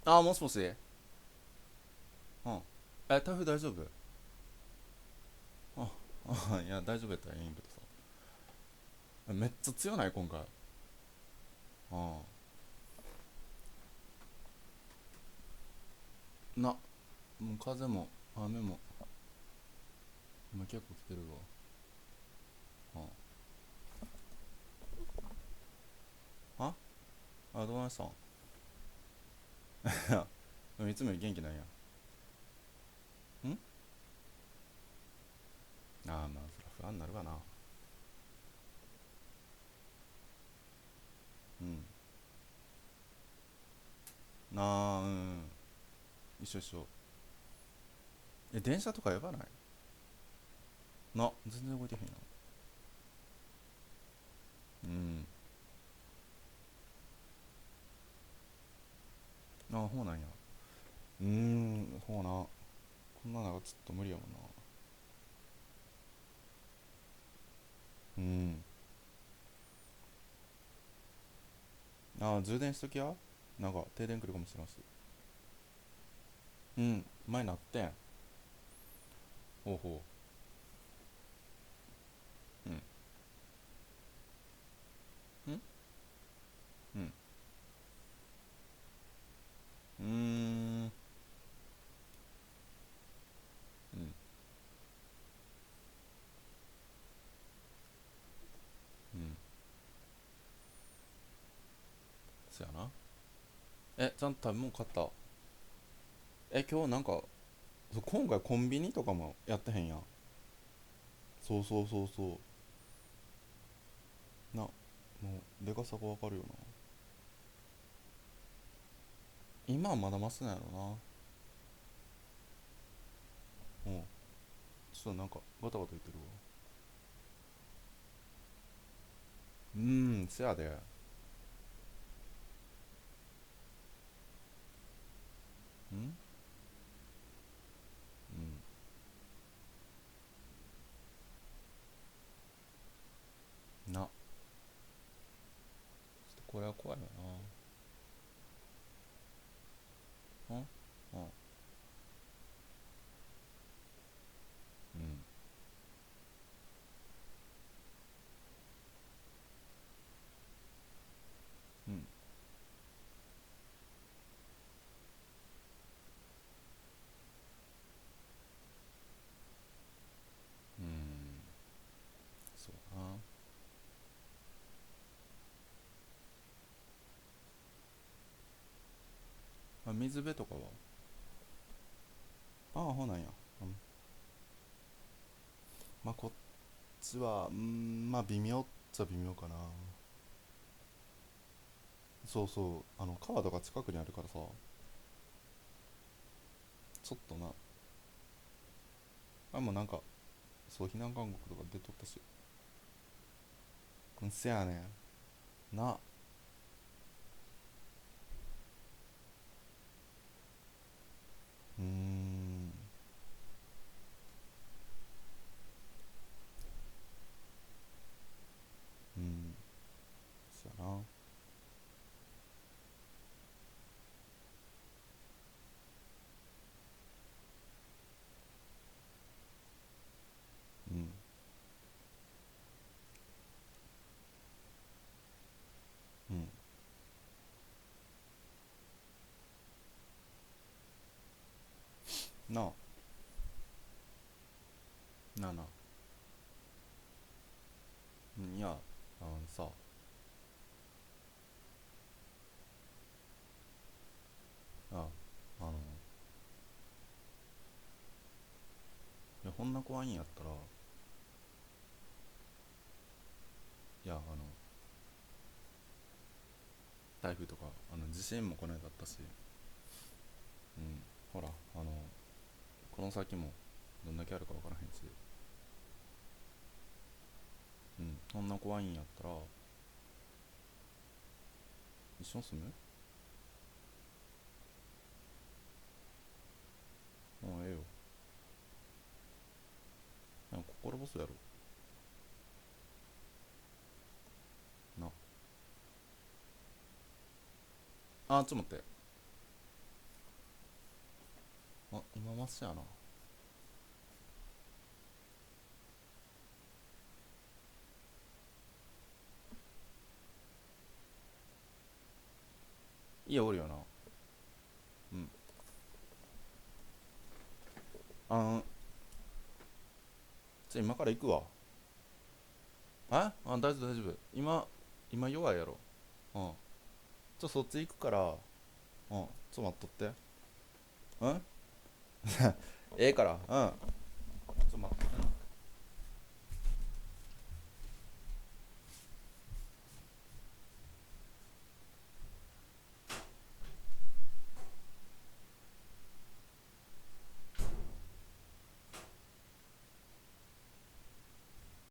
あー、もしもし。うん。台風大丈夫？あいや、大丈夫やったらいいんけどさ。めっちゃ強ない今回。もう風も雨も今結構来てるわ。どうなんしたん？でもいつもより元気なんや。んまあそら不安になるわな。うん一緒一緒。電車とかやばない？全然動いてへんや。うんほうなんや。ほうな。こんなのがちょっと無理やもんな。うん充電しときや。なんか停電来るかもしれんし。前なってん。ほうほう。うんうんうーんうんうんそやな。ちゃんと食べ物買った？今日なんか今回コンビニとかもやってへんやん。そうそうそうそう。もうでかさがわかるよな。今はまだマシなんやろな。ちょっとなんかガタガタ言ってるわ。せやで。うんうんちょっとこれは怖いよな。うんうんうんうんそうな。水辺とかは？ほうなんや。うんこっちは微妙っちゃ微妙かな。そうそう、川とか近くにあるからさ、ちょっとな。もうなんか、そう避難勧告とか出とったし。せやねんな。うーんうんそやな。うんうんななあなあ。いやさ、ああのいやこんな怖いんやったら、いや台風とか地震もこの間あったし。ほらこの先もどんだけあるか分からへんし。そんな怖いんやったら一緒に住む？ええよ。なんか心細いやろな。ちょっと待って。あ、今マスやな。家おるよな。うん。あん、今から行くわ。大丈夫大丈夫。今弱いやろ。うん。そっち行くから、待っとって。うん。ええから、うん。待って。